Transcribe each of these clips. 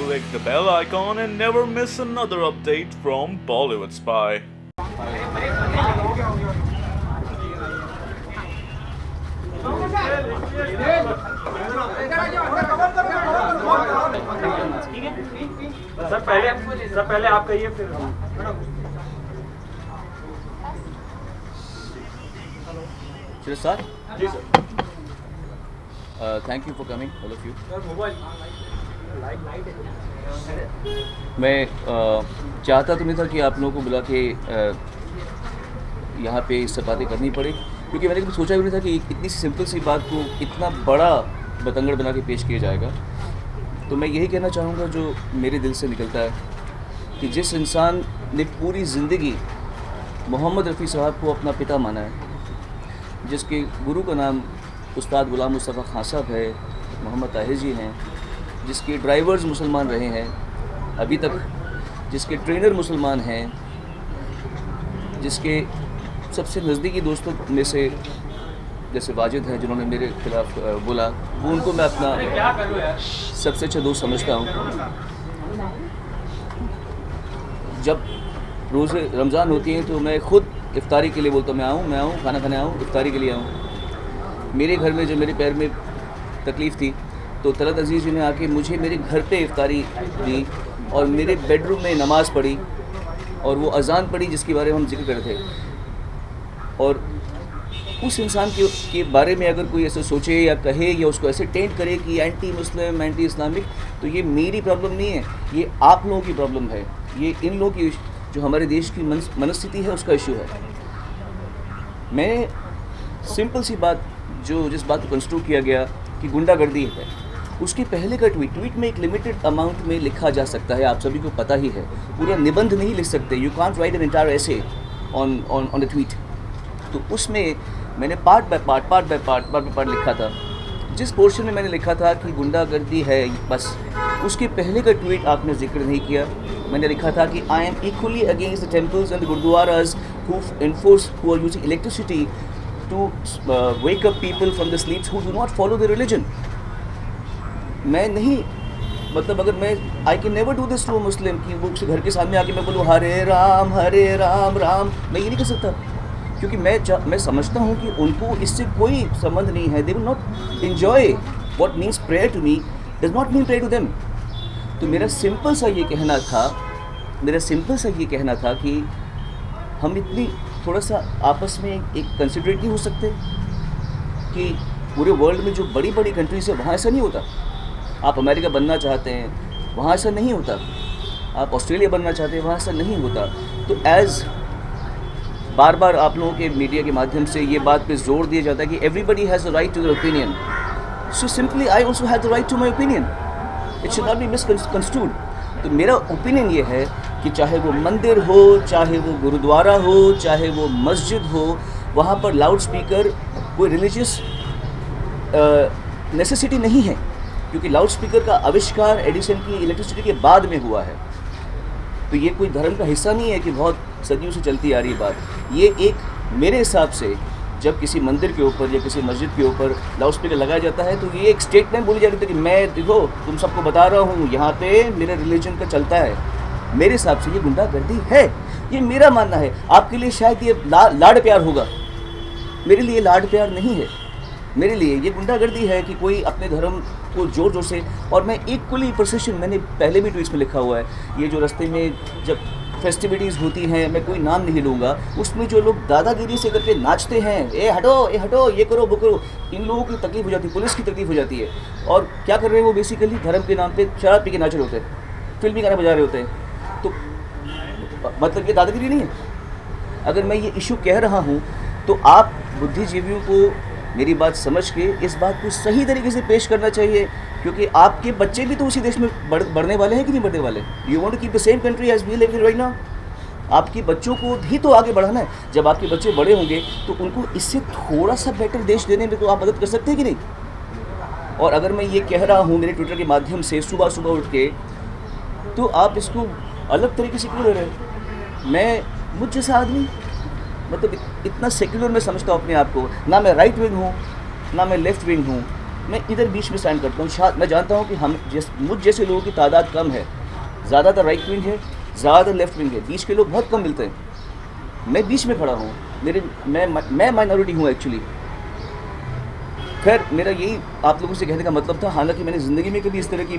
click the bell icon and never miss another update from Bollywood Spy. Sir पहले आप कहिए फिर Sir, जी sir thank you for coming, all of you. मैं चाहता तो नहीं था कि आप लोगों को बुला के यहाँ पे इससे बातें करनी पड़े, क्योंकि मैंने कभी सोचा भी नहीं था कि इतनी सी सिंपल सी बात को इतना बड़ा बतंगड़ बना के पेश किया जाएगा। तो मैं यही कहना चाहूँगा जो मेरे दिल से निकलता है कि जिस इंसान ने पूरी ज़िंदगी मोहम्मद रफ़ी साहब को अपना पिता माना है, जिसके गुरु का नाम उस्ताद गुलाम मुस्तफ़ा खान साहब है, मोहम्मद ताहिर जी हैं, जिसके ड्राइवर्स मुसलमान रहे हैं अभी तक, जिसके ट्रेनर मुसलमान हैं, जिसके सबसे नज़दीकी दोस्तों में से जैसे वाजिद हैं जिन्होंने मेरे खिलाफ़ बोला, वो उनको मैं अपना सबसे अच्छा दोस्त समझता हूँ। जब रोज़े रमज़ान होती हैं तो मैं ख़ुद इफ्तारी के लिए बोलता हूँ, मैं आऊँ खाना खाने आऊँ, इफ्तारी के लिए आऊँ। मेरे घर में जब मेरे पैर में तकलीफ़ थी तो तलत अज़ीज़ जी ने आके मुझे मेरे घर पे इफ्तारी दी और मेरे बेडरूम में नमाज़ पढ़ी और वो अज़ान पढ़ी जिसके बारे में हम जिक्र कर रहे थे। और उस इंसान के बारे में अगर कोई ऐसे सोचे या कहे या उसको ऐसे टेंट करे कि एंटी मुस्लिम, एंटी इस्लामिक, तो ये मेरी प्रॉब्लम नहीं है, ये आप लोगों की प्रॉब्लम है, ये इन लोगों की जो हमारे देश की मनस्थिति है उसका इशू है। मैं सिंपल सी बात जिस बात को कंस्ट्रक्ट किया गया कि गुंडागर्दी है, उसके पहले का ट्वीट में एक लिमिटेड अमाउंट में लिखा जा सकता है, आप सभी को पता ही है, पूरा निबंध नहीं लिख सकते, you can't right an entire essay on the tweet. तो उसमें मैंने पार्ट बाय पार्ट लिखा था। जिस पोर्शन में मैंने लिखा था कि गुंडागर्दी है बस, उसके पहले का ट्वीट आपने जिक्र नहीं किया। मैंने लिखा था कि I am equally against the temples and the gurdwaras who are using electricity to wake up people from the sleeps who do not follow the religion. मैं नहीं, मतलब अगर मैं I can never do this to a Muslim कि वो घर के सामने आके मैं बोलूँ हरे राम राम, मैं ये नहीं कर सकता, क्योंकि मैं समझता हूँ कि उनको इससे कोई संबंध नहीं है। They will not enjoy what means prayer to me does not mean prayer to them. तो मेरा सिंपल सा ये कहना था कि हम इतनी थोड़ा सा आपस में एक कंसिडरेट नहीं हो सकते कि पूरे वर्ल्ड में जो बड़ी बड़ी कंट्रीज है वहाँ ऐसा नहीं होता। आप अमेरिका बनना चाहते हैं, वहाँ ऐसा नहीं होता। आप ऑस्ट्रेलिया बनना चाहते हैं, वहाँ ऐसा नहीं होता। तो बार बार आप लोगों के मीडिया के माध्यम से ये बात पे जोर दिया जाता है कि everybody has the right to their opinion, so simply I also have the right to my opinion, it should not be misconstrued. तो मेरा ओपिनियन ये है कि चाहे वो मंदिर हो, चाहे वो गुरुद्वारा हो, चाहे वो मस्जिद हो, वहाँ पर लाउड स्पीकर कोई रिलीजियस नेसेसिटी नहीं है, क्योंकि लाउड स्पीकर का आविष्कार एडिसन की इलेक्ट्रिसिटी के बाद में हुआ है। तो ये कोई धर्म का हिस्सा नहीं है कि बहुत सदियों से चलती आ रही बात। ये एक मेरे हिसाब से जब किसी मंदिर के ऊपर या किसी मस्जिद के ऊपर लाउड स्पीकर लगाया जाता है तो ये एक स्टेटमेंट बोली जाती है कि मैं देखो तुम सबको बता रहा हूँ यहाँ पे मेरे रिलीजन का चलता है। मेरे हिसाब से ये गुंडागर्दी है, ये मेरा मानना है। आपके लिए शायद ये लाड प्यार होगा, मेरे लिए लाड प्यार नहीं है। मेरे लिए ये गुंडागर्दी है कि कोई अपने धर्म को जोर जोर से, और मैं इक्वली प्रोसेशन, मैंने पहले भी ट्वीट्स में लिखा हुआ है, ये जो रास्ते में जब फेस्टिविटीज़ होती हैं, मैं कोई नाम नहीं लूँगा, उसमें जो लोग दादागिरी से करके नाचते हैं, ए हटो, ये करो वो करो, इन लोगों की तकलीफ हो जाती है, पुलिस की तकलीफ हो जाती है। और क्या कर रहे हैं वो बेसिकली धर्म के नाम पे शराब पी के नाच रहे होते हैं, फिल्मी गाने बजा रहे होते हैं। तो मतलब ये दादागिरी नहीं है। अगर मैं ये इशू कह रहा हूँ तो आप बुद्धिजीवियों को मेरी बात समझ के इस बात को सही तरीके से पेश करना चाहिए, क्योंकि आपके बच्चे भी तो उसी देश में बढ़ने वाले हैं कि नहीं बढ़ने वाले। You want to keep the same country as we live in right now. आपके बच्चों को भी तो आगे बढ़ाना है। जब आपके बच्चे बड़े होंगे तो उनको इससे थोड़ा सा बेटर देश देने में तो आप मदद कर सकते हैं कि नहीं। और अगर मैं ये कह रहा हूँ मेरे ट्विटर के माध्यम से सुबह सुबह उठ के, तो आप इसको अलग तरीके से क्यों ले रहे हैं। मैं मुझ जैसा आदमी, मतलब इतना सेक्युलर मैं समझता हूँ अपने आप को, ना मैं राइट विंग हूँ ना मैं लेफ़्ट विंग हूँ, मैं इधर बीच में स्टैंड करता हूँ। शायद मैं जानता हूँ कि मुझ जैसे लोगों की तादाद कम है, ज़्यादातर राइट विंग है, ज़्यादातर लेफ्ट विंग है, बीच के लोग बहुत कम मिलते हैं। मैं बीच में खड़ा हूँ, मैं माइनॉरिटी हूँ एक्चुअली। खैर मेरा यही आप लोगों से कहने का मतलब था। हालांकि मैंने ज़िंदगी में कभी इस तरह की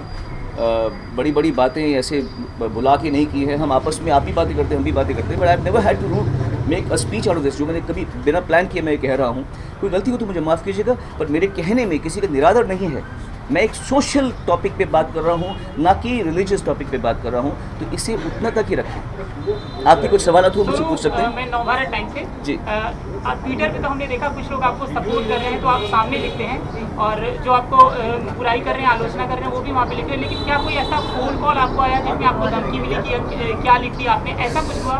बड़ी बड़ी बातें ऐसे बुला के नहीं की है। हम आपस में आप भी बातें करते हैं, हम भी बातें करते हैं, but I have never had to make a speech out of this, जो मैंने कभी बिना प्लान किए मैं कह रहा हूँ। कोई गलती हो तो मुझे माफ़ कीजिएगा, पर मेरे कहने में किसी का निरादर नहीं है। मैं एक सोशल टॉपिक पे बात कर रहा हूँ, ना कि रिलीजियस टॉपिक पे बात कर रहा हूँ, तो इसे उतना तक ही रखें। आपके कुछ सवाल हो मुझसे पूछ सकते हैं। मैं नवभारत टाइम से जी। आप ट्विटर पे तो हमने देखा कुछ लोग आपको सपोर्ट कर रहे हैं तो आप सामने लिखते हैं, और जो आपको बुराई कर रहे हैं, आलोचना कर रहे हैं, वो भी वहाँ पे लिखते हैं। लेकिन क्या कोई ऐसा फ़ोन कॉल आपको आया जिसमें आपको धमकी मिली कि क्या लिख दिया आपने, ऐसा कुछ हुआ?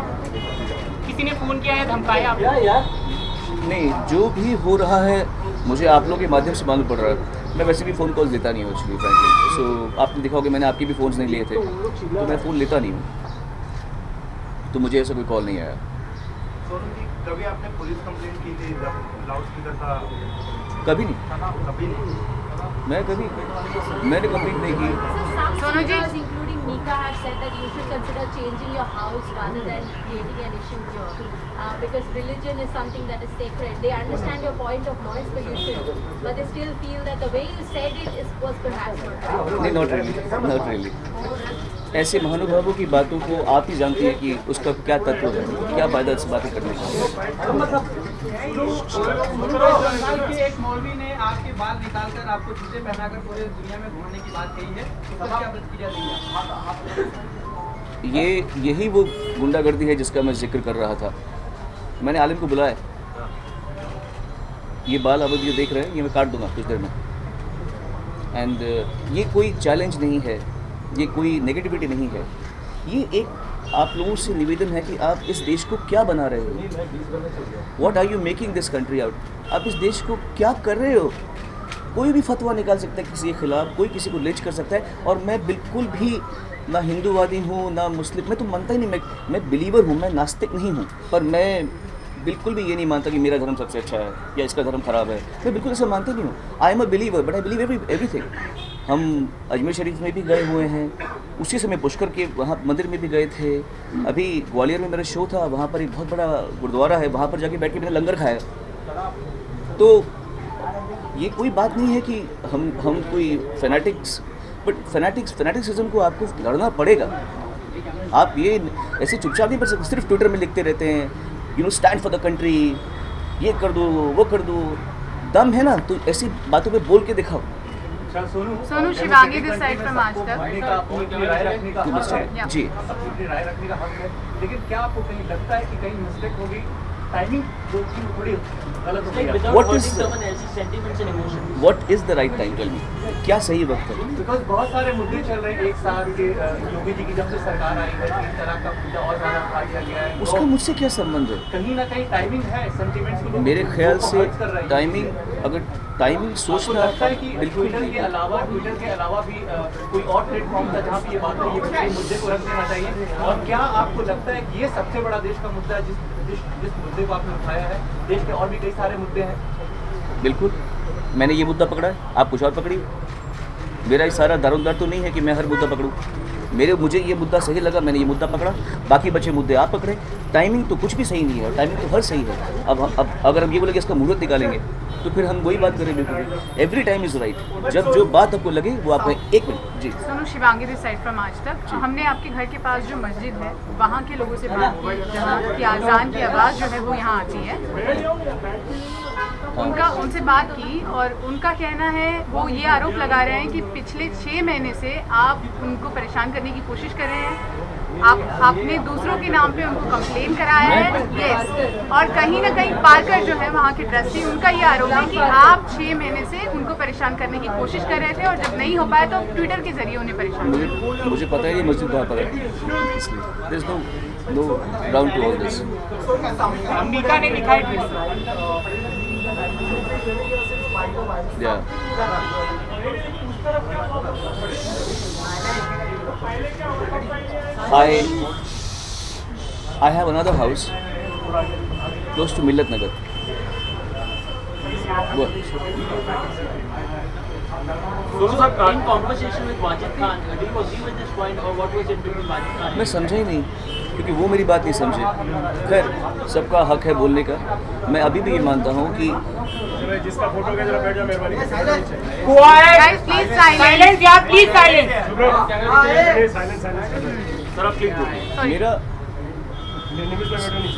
किसी ने फ़ोन किया है, धमकाया आपको? नहीं, जो भी हो रहा है मुझे आप लोगों के माध्यम से मालूम पड़ रहा है। मैं वैसे भी फ़ोन कॉल लेता नहीं हूँ एक्चुअली फ्रैंकली। सो आपने देखा होगा मैंने आपके भी फ़ोन्स नहीं लिए थे, तो मैं फ़ोन लेता नहीं हूँ, तो मुझे ऐसा कोई कॉल नहीं आया। सोनू जी, कभी आपने पुलिस कंप्लेंट की थी जब लाउडस्पीकर था? कभी नहीं, कभी नहीं। मैंने कंप्लेंट नहीं की। Sonu ji, including Mika, have said that you should consider changing your house rather than creating an issue here, because religion is something that is sacred. They understand your point of noise pollution, but they still feel that the way you said it was perhaps not right. नहीं, not really. ऐसे महानुभावों की बातों को आप ही जानती है कि उसका क्या तत्व है, क्या फायदा इस बातें करने का। एक मौलवी ने आपके बाल निकालकर आपको जूते पहनाकर पूरे दुनिया में घूमने की बात कही है, तो क्या प्रतिक्रिया देंगे? यही वो गुंडागर्दी है जिसका मैं जिक्र कर रहा था। मैंने आलिम को बुलाया, ये बाल अब ये देख रहे हैं, ये मैं काट दूंगा कुछ देर में। एंड ये कोई चैलेंज नहीं है, ये कोई नेगेटिविटी नहीं है, ये एक आप लोगों से निवेदन है कि आप इस देश को क्या बना रहे हो। What are you making this country out? आप इस देश को क्या कर रहे हो? कोई भी फतवा निकाल सकता है किसी के खिलाफ, कोई किसी को लिंच कर सकता है। और मैं बिल्कुल भी ना हिंदूवादी हूँ ना मुस्लिम, मैं तो मानता ही नहीं, मैं बिलीवर हूँ, मैं नास्तिक नहीं हूँ। पर मैं बिल्कुल भी ये नहीं मानता कि मेरा धर्म सबसे अच्छा है या इसका धर्म खराब है। मैं बिल्कुल ऐसा मानता नहीं हूँ। I am a believer, but I believe everything. हम अजमेर शरीफ में भी गए हुए हैं, उसी समय पुष्कर के वहाँ मंदिर में भी गए थे। अभी ग्वालियर में मेरा शो था, वहाँ पर एक बहुत बड़ा गुरुद्वारा है, वहाँ पर जाके बैठ के मैंने लंगर खाया। तो ये कोई बात नहीं है कि हम कोई फैनेटिक्स, बट फैनेटिक्सिज्म को आपको लड़ना पड़ेगा। आप ये ऐसे चुपचाप नहीं कर सकते, सिर्फ ट्विटर में लिखते रहते हैं you know stand for the country, ये कर दो वो कर दो। दम है ना तो ऐसी बातों पे बोल के दिखाओ। Sonu Shivangi, this side from Aaj Tak. अपनी राय रखने का हक है, जी, अपनी राय रखने का हक है, लेकिन क्या आपको कहीं लगता है कि कहीं मिस्टेक होगी? टाइमिंग जो थी थोड़ी गलत हो गई? What is the right time? Tell me, क्या सही वक्त है? बिकॉज बहुत सारे मुद्दे चल रहे हैं एक साथ के। योगी जी की जब से सरकार आई है, 3 तलाक का मुद्दा और ज़्यादा उठा दिया गया है। उसका मुझसे क्या संबंध है? कहीं ना कहीं टाइमिंग है, सेंटिमेंट्स को लोग मेरे ख्याल से hurt कर रहे हैं। टाइमिंग, अगर टाइमिंग आपको सोचना लगता है कि बिल्कुल ट्विटर के अलावा भी कोई और प्लेटफॉर्म था जहाँ पे ये बात ये मुद्दे को रख देना चाहिए? और क्या आपको लगता है कि ये सबसे बड़ा देश का मुद्दा है जिस मुद्दे को आपने उठाया है? देश के और भी कई सारे मुद्दे हैं। बिल्कुल, मैंने ये मुद्दा पकड़ा है, आप कुछ और पकड़िए। मेरा ये सारा दारोमदार तो नहीं है कि मैं हर मुद्दा पकड़ूं। मुझे ये मुद्दा सही लगा, मैंने ये मुद्दा पकड़ा, बाकी बचे मुद्दे आप पकड़े। टाइमिंग तो कुछ भी सही नहीं है, टाइमिंग तो हर सही है। अब अगर हम ये बोले कि इसका मुहूर्त निकालेंगे तो फिर हम वही बात करें। बिल्कुल एवरी टाइम इज़ राइट। जब जो बात आपको लगे वो आप कहें। एक मिनट जी। Sonu Shivangi, this side from Aaj Tak. हमने आपके घर के पास जो मस्जिद है वहाँ के लोगों से बात की, जहाँ की अजान की आवाज़ जो है वो यहाँ आती है। उनसे बात की और उनका कहना है, वो ये आरोप लगा रहे हैं कि पिछले 6 महीने से आप उनको परेशान करने की कोशिश कर रहे हैं। आपने दूसरों के नाम पे उनको कंप्लेन कराया है। यस, और कहीं ना कहीं पार्कर जो है वहाँ के ट्रस्टी, उनका ये आरोप है कि आप 6 महीने से उनको परेशान करने की कोशिश कर रहे थे और जब नहीं हो पाया तो ट्विटर के जरिए उन्हें परेशान किया। मुझे पता है ये मस्जिद कहाँ पर है, इसलिए there is no ground to all this. Mika ने लिखा है Yeah. I have another house close to Millat Nagar. What? In conversation with Wajid Khan, do you agree with this point or what was it between Wajid Khan? मैं समझा ही नहीं, क्योंकि वो मेरी बात नहीं समझे। खैर, सबका हक है बोलने का। मैं अभी भी ये मानता हूँ कि जिसका फोटो का जरा बैठ जा मेहरबानी Guys, please silence. यार प्लीज साइलेंस। सर आप प्लीज मेरा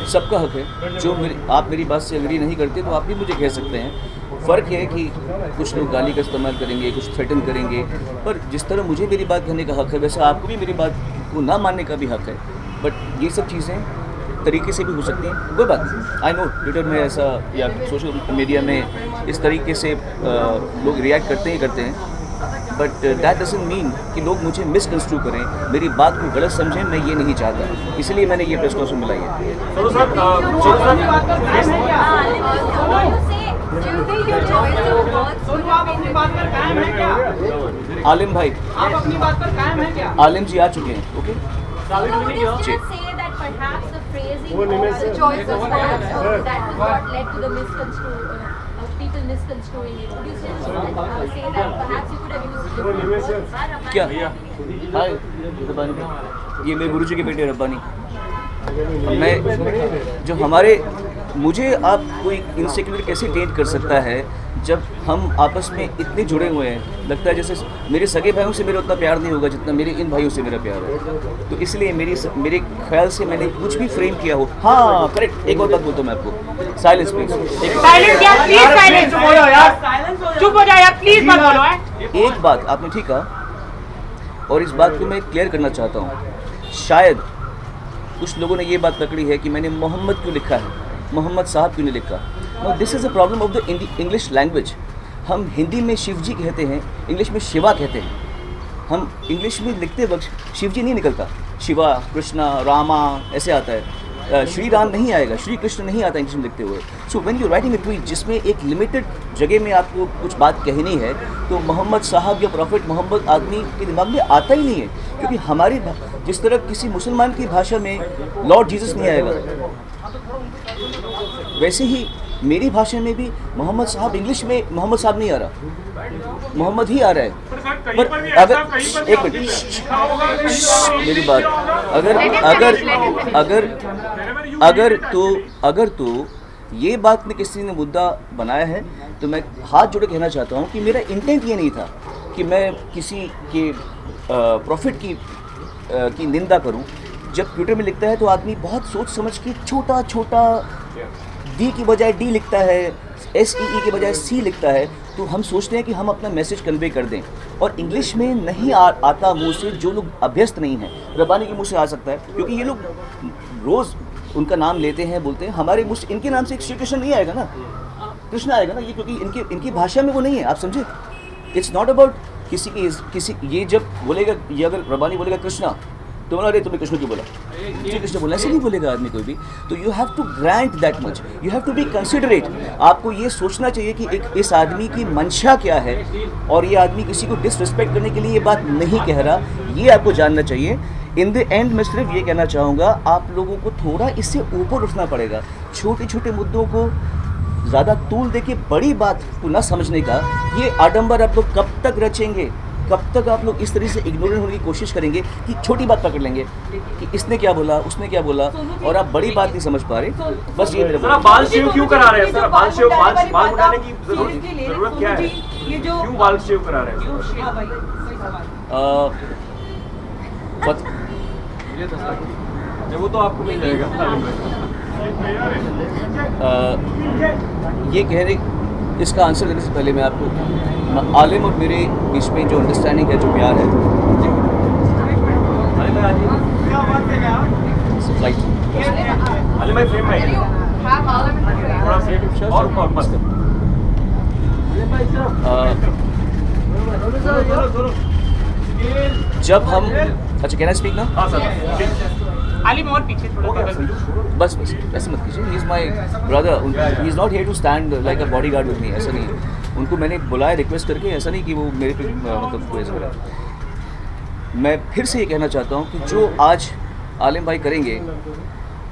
सबका हक है। जो आप मेरी बात से एग्री नहीं करते तो आप भी मुझे कह सकते हैं। फ़र्क है कि कुछ लोग गाली का इस्तेमाल करेंगे, कुछ थ्रेटन करेंगे, पर जिस तरह मुझे मेरी बात कहने का हक है वैसे आपको भी मेरी बात को ना मानने का भी हक है। बट ये सब चीज़ें तरीके से भी हो सकती हैं, कोई बात नहीं। आई नो ट्विटर में ऐसा या सोशल मीडिया में इस तरीके से लोग रिएक्ट करते हैं, बट दैट डजंट मीन कि लोग मुझे मिसकंस्ट्रू करें, मेरी बात को गलत समझें। मैं ये नहीं चाहता, इसलिए मैंने ये प्रेस कॉन्फ्रेंस मिलाई है। आलिम भाई, आप अपनी बात पर कायम हैं क्या? आलिम जी आ चुके हैं। ओके क्या? हाय रब्बानी, ये मेरे गुरुजी के बेटे रब्बानी। मैं जो हमारे मुझे आप कोई इनसिक्योरिटी कैसे टेंट कर सकता है जब हम आपस में इतने जुड़े हुए हैं। लगता है जैसे मेरे सगे भाइयों से मेरा उतना प्यार नहीं होगा जितना मेरे इन भाइयों से मेरा प्यार है। तो इसलिए मेरे ख्याल से मैंने कुछ भी फ्रेम किया हो। हाँ करेक्ट, एक और बात बोलता हूँ मैं आपको। साइलेंस प्लीज, साइलेंस यार प्लीज, साइलेंस बोलो यार, चुप हो जाओ यार प्लीज, मत बोलो है। एक बात आपने ठीक कहा और इस बात को मैं क्लियर करना चाहता हूँ। शायद कुछ लोगों ने ये बात पकड़ी है कि मैंने मोहम्मद क्यों लिखा है, मोहम्मद साहब क्यों नहीं लिखा। No, this is a problem of the English language. हम हिंदी में शिव जी कहते हैं, इंग्लिश में शिवा कहते हैं। हम इंग्लिश में लिखते वक्त शिव जी नहीं निकलता, शिवा, कृष्णा, रामा ऐसे आता है। श्री राम नहीं आएगा, श्री कृष्ण नहीं आता इंग्लिश में लिखते हुए। So when you writing a tweet जिसमें एक लिमिटेड जगह में आपको कुछ बात कहनी है, तो मोहम्मद साहब या प्रॉफिट मोहम्मद आदमी के दिमाग में आता ही नहीं है। क्योंकि हमारी जिस तरह किसी मुसलमान की भाषा में लॉर्ड जीसस नहीं आएगा, वैसे ही मेरी भाषा में भी मोहम्मद साहब इंग्लिश में मोहम्मद साहब नहीं आ रहा, मोहम्मद ही आ रहा है। पर अगर एक मिनट मेरी बात, अगर तो ये बात में किसी ने मुद्दा बनाया है तो मैं हाथ जोड़े कहना चाहता हूँ कि मेरा इंटेंट ये नहीं था कि मैं किसी के प्रॉफिट की निंदा करूँ। जब ट्विटर में लिखता है तो आदमी बहुत सोच समझ के छोटा छोटा डी की बजाय डी लिखता है, SEE के बजाय C लिखता है, तो हम सोचते हैं कि हम अपना मैसेज कन्वे कर दें। और इंग्लिश में नहीं आता मुंह से, जो लोग अभ्यस्त नहीं हैं। रब्बानी के मुंह से आ सकता है क्योंकि ये लोग रोज़ उनका नाम लेते हैं, बोलते हैं। हमारे मुंह से इनके नाम से एक श्री कृष्ण नहीं आएगा ना, कृष्ण आएगा ना, ये क्योंकि इनकी भाषा में वो नहीं है। आप समझे, इट्स नॉट अबाउट किसी ये जब बोलेगा, ये अगर रब्बानी बोलेगा कृष्णा तो बोला अरे तुमने कृष्ण क्यों बोला, जी कृष्ण बोला, ऐसे नहीं बोलेगा आदमी कोई भी। तो you have to grant that much, you have to be considerate. आपको ये सोचना चाहिए कि इस आदमी की मंशा क्या है और ये आदमी किसी को डिसरिस्पेक्ट करने के लिए ये बात नहीं कह रहा, ये आपको जानना चाहिए। इन द एंड मैं सिर्फ ये कहना चाहूँगा, आप लोगों को थोड़ा इससे ऊपर उठना पड़ेगा। छोटे छोटे मुद्दों को ज़्यादा तूल दे के बड़ी बात को न समझने का ये आडंबर आप लोग कब तक रचेंगे, कब तक आप लोग इस तरह से इग्नोरेंट होने की कोशिश करेंगे कि छोटी बात पकड़ लेंगे कि इसने क्या बोला, उसने क्या बोला, और आप बड़ी बात नहीं समझ पा रहे। बस ये मेरा बाल शेव क्यों करा रहे हैं सर? बाल मुड़ाने की जरूरत क्या है? क्यों बाल शेव करा रहे हैं? वो तो आपको मिल जाएगा। ये कह रहे, इसका आंसर देने से पहले मैं आपको आलिम और मेरे बीच में जो अंडरस्टैंडिंग है, जो प्यार है, जब हम अच्छा कहना स्पीक ना, आलिम और पीछे थोड़ा बस ऐसे मत कीजिए। He is my brother, he is not here to stand like a bodyguard with me, ऐसा नहीं। उनको मैंने बुलाया रिक्वेस्ट करके, ऐसा नहीं कि वो मेरे पे मतलब कोई ऐसा। मैं फिर से ये कहना चाहता हूँ कि जो आज आलिम भाई करेंगे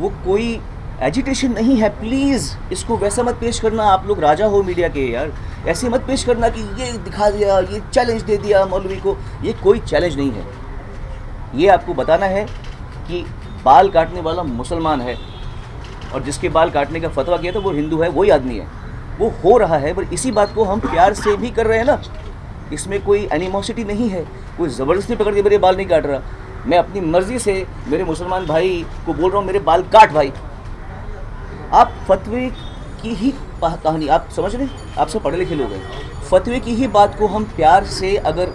वो कोई एजिटेशन नहीं है, प्लीज़ इसको वैसा मत पेश करना। आप लोग राजा हो मीडिया के यार, ऐसे मत पेश करना कि ये दिखा दिया, ये चैलेंज दे दिया मौलवी को। ये कोई चैलेंज नहीं है। ये आपको बताना है कि बाल काटने वाला मुसलमान है और जिसके बाल काटने का फतवा किया था वो हिंदू है, वही आदमी है। वो हो रहा है, पर इसी बात को हम प्यार से भी कर रहे हैं ना, इसमें कोई एनिमोसिटी नहीं है। कोई ज़बरदस्ती पकड़ के मेरे बाल नहीं काट रहा। मैं अपनी मर्ज़ी से मेरे मुसलमान भाई को बोल रहा हूँ मेरे बाल काट भाई। आप फतवे की ही कहानी आप समझ रहे, आप सब पढ़े लिखे लोग हैं। फतवे की ही बात को हम प्यार से अगर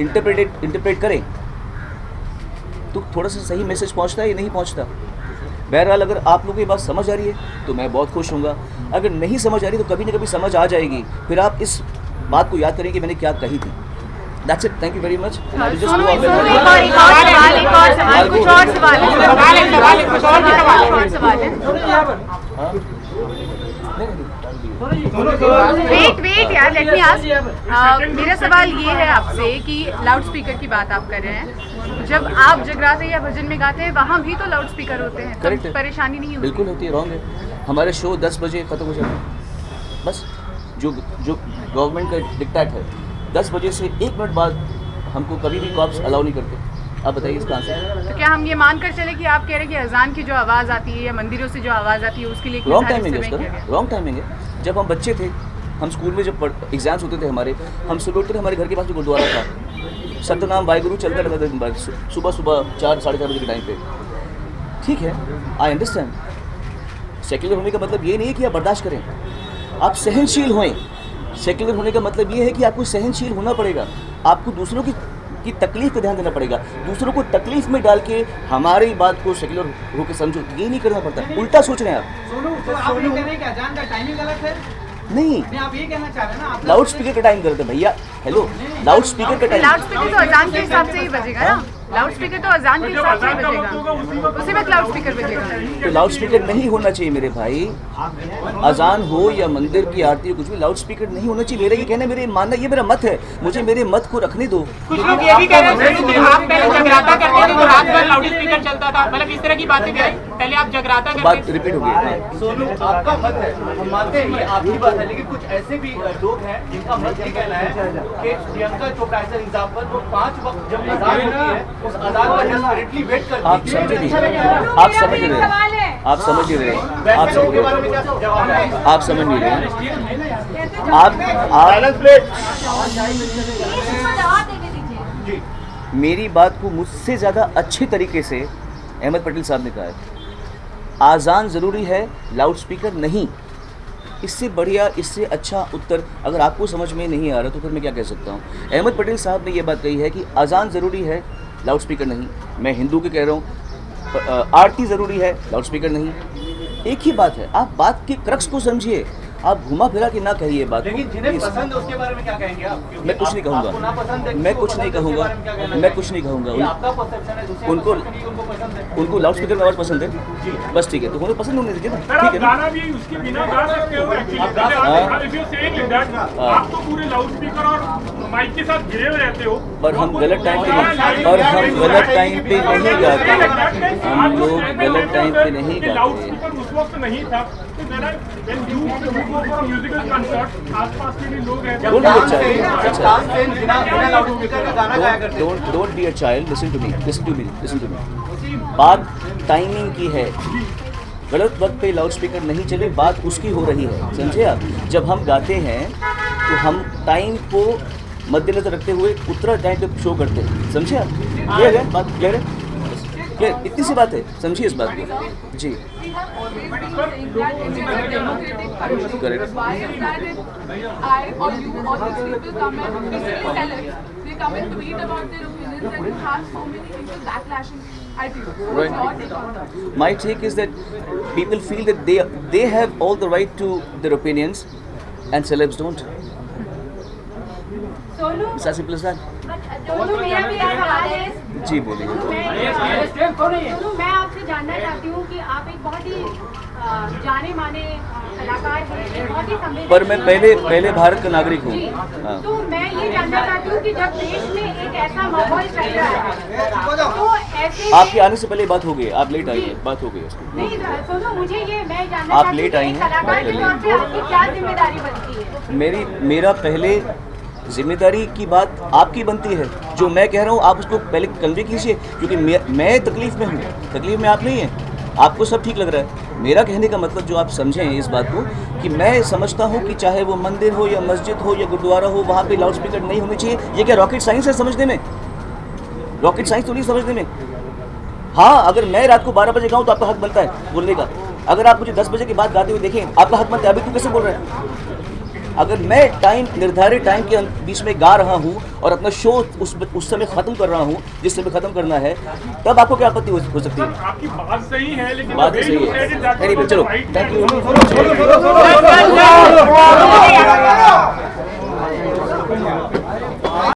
इंटरप्रेट करें तो थोड़ा सा सही मैसेज पहुंचता है या नहीं पहुंचता। बहरहाल अगर आप लोगों को ये बात समझ आ रही है तो मैं बहुत खुश हूँगा। अगर नहीं समझ आ रही तो कभी ना कभी समझ आ जाएगी, फिर आप इस बात को याद करें कि मैंने क्या कही थी। That's it. Thank you very much. And I will just go out with my- एक और सवाल, कुछ और सवाल है। वेट यार, लेट मी आस्क। मेरा सवाल ये है आपसे कि लाउड स्पीकर की बात आप कर रहे हैं, जब आप जगराते या भजन में गाते हैं वहाँ भी तो लाउड स्पीकर होते हैं, Correct तो है। परेशानी नहीं होती? बिल्कुल होती है, रॉन्ग है। हमारे शो 10 बजे ख़त्म हो जाता है बस। जो गवर्नमेंट का डिक्टेट है 10 बजे से 1 मिनट बाद हमको कभी भी कॉप्स अलाउ नहीं करते। आप बताइए इसका आंसर। तो क्या हम ये मान कर चले कि आप कह रहे हैं कि अजान की जो आवाज़ आती है या मंदिरों से जो आवाज़ आती है उसके लिए रॉन्ग टाइमिंग है उसका, रॉन्ग टाइमिंग है। जब हम बच्चे थे, हम स्कूल में जब एग्जाम्स होते थे हमारे, हम सुबह उठते थे, हमारे घर के पास जो गुरुद्वारा था, सतनाम वाहिगुरु चलता रहता था दिन भर, सुबह 4 साढ़े 4 बजे के टाइम पे। ठीक है, आई अंडरस्टैंड। सेक्युलर होने का मतलब ये नहीं है कि आप बर्दाश्त करें, आप सहनशील होएं। सेक्युलर होने का मतलब ये है कि आपको सहनशील होना पड़ेगा, आपको दूसरों की तकलीफ पे ध्यान देना पड़ेगा। दूसरों को तकलीफ में डाल के हमारी बात को सेक्युलर होकर समझो, ये नहीं करना पड़ता। उल्टा सोच रहे हैं आप। सोनू, तो आप ये कह रहे हैं कि अजान का टाइमिंग गलत है? नहीं, आप ये कहना चाह रहे हैं ना? आप लाउड स्पीकर का टाइम करते भैया। हेलो, लाउड स्पीकर का टाइम। लाउड स्पीकर तो अजान के हिसाब से ही बजेगा ना, लाउड स्पीकर तो अजान के हिसाब से ही बजेगा, उसी वक्त लाउड स्पीकर बजेगा। तो लाउड स्पीकर नहीं होना चाहिए मेरे भाई। अजान हो या मंदिर की आरती हो, कुछ भी लाउड स्पीकर नहीं होना चाहिए। मेरा ये कहना, मेरे मानना, ये मेरा मत है, मुझे मेरे मत को रखने दो। कुछ लोग ये भी कह रहे हैं कि आप पहले जगराता करते थे तो रात भर लाउड स्पीकर चलता था, मतलब इस तरह की बातें भी आई। पहले आप जगराता बात करते थे। रिपीट हो गई। सोनू, आपका मत है, हम मानते हैं ये आपकी बात है, लेकिन कुछ ऐसे भी लोग हैं जिनका मत ये कहना है कि प्रियंका चोपड़ा ऐसा एग्जाम्पल, वो 5 वक्त जब अजान होती है उस अजान का डेस्परेटली वेट करती है। आप समझे नहीं, आप समझ रहे हैं, आप समझ नहीं रहे, आप वैसे लोगों के समझ बारे में क्या जवाब है? आप समझ नहीं रहे। जी, मेरी बात को मुझसे ज़्यादा अच्छे तरीके से अहमद पटेल साहब ने कहा है। आज़ान ज़रूरी है, लाउड स्पीकर नहीं। इससे बढ़िया, इससे अच्छा उत्तर अगर आपको समझ में नहीं आ रहा तो फिर मैं क्या कह सकता हूँ। अहमद पटेल साहब ने ये बात कही है कि आज़ान ज़रूरी है, लाउड स्पीकर नहीं। मैं हिंदू के कह रहा हूँ, आरती ज़रूरी है, लाउड स्पीकर नहीं। एक ही बात है, आप बात के क्रक्स को समझिए, आप घुमा फिरा के ना कहिए बात को। लेकिन जिन्हें पसंद है उसके बारे में क्या कहेंगे आप? क्योंकि मैं कुछ नहीं कहूँगा, आपको नापसंद है, मैं कुछ नहीं कहूँगा, मैं कुछ नहीं ये कहूँगा। आपका परसेप्शन है, दूसरे उनको उनको पसंद है। उनको लाउड स्पीकर में आवाज़ पसंद है, बस ठीक है, तो उन्हें पसंद होने दीजिए ना, ठीक है ना। गाना भी उसके बिना गा सकते हो आप तो पूरे लाउड स्पीकर और माइक के साथ घिरे हुए रहते हो। पर हम गलत टाइम पे नहीं, और हम गलत टाइम पे नहीं गाते, हम लोग गलत टाइम पे नहीं लाउड गाते। स्पीकर उस वक्त नहीं था, तो म्यूजिकल कंसर्ट आसपास के भी लोग हैं। Don't be a child. जब तानसेन बिना लाउड स्पीकर का गाना गाया करते थे। Don't be a child. Listen to me. Listen to me. Listen to me. बात टाइमिंग की है। गलत वक्त पे लाउड स्पीकर नहीं चले, बात उसकी हो रही है, समझे आप। जब हम गाते हैं तो हम टाइम को मद्देनजर रखते हुए उतना टाइम पे शो करते हैं, समझे आप। क्लियर है बात, क्लियर है, क्लियर, इतनी सी बात है, समझिए इस बात को जी। Correct. I or you or these people come and basically tell us. They come and tweet about their opinions and you have so many people backlashing at you. What's your take on that? My take is that people feel that they have all the right to their opinions and celebs don't. Sonu, It's as simple as that. Sonu मेरा भी यार सवाल है। जी बोलिए। सोनू, मैं आपसे जानना चाहती हूँ कि आप एक बहुत ही जाने माने कलाकार हैं, बहुत ही संवेदनशील पर मैं पहले भारत का नागरिक हूँ। जी। हाँ। तो मैं ये जानना चाहती हूँ कि जब देश में एक ऐसा माहौल चल रहा है तो ऐसे आपके आने से पहले बात हो गई, आप लेट आई है, बात हो गई उसकी। नहीं सुनो, मुझे ये मैं जानना आप चाहती हूँ लेट कि आई एक हैं, कलाकार के बात तौर पे आपकी क्या जिम्मेदारी बनती है? मेरा पहले जिम्मेदारी की बात आपकी बनती है। जो मैं कह रहा हूँ आप उसको पहले कन्वे कीजिए, क्योंकि मैं तकलीफ में हूँ, तकलीफ में आप नहीं हैं। आपको सब ठीक लग रहा है। मेरा कहने का मतलब जो आप समझें इस बात को कि मैं समझता हूँ कि चाहे वो मंदिर हो या मस्जिद हो या गुरुद्वारा हो, वहाँ पे लाउड स्पीकर नहीं होने चाहिए। ये क्या रॉकेट साइंस है समझने में? रॉकेट साइंस तो नहीं समझने में। हाँ, अगर मैं रात को 12 बजे गाऊँ तो आपका हक बनता है बोलने का। अगर आप मुझे 10 बजे के बाद गाते हुए देखें, आपका हक बनता है। अभी तू कैसे बोल रहे हैं? अगर मैं निर्धारित टाइम के बीच में गा रहा हूँ और अपना शो उस समय ख़त्म कर रहा हूँ जिस समय ख़त्म करना है, तब आपको क्या आपत्ति हो सकती है? आपकी बात सही है, लेकिन बात तो सही है। Anyway, चलो, थैंक यू।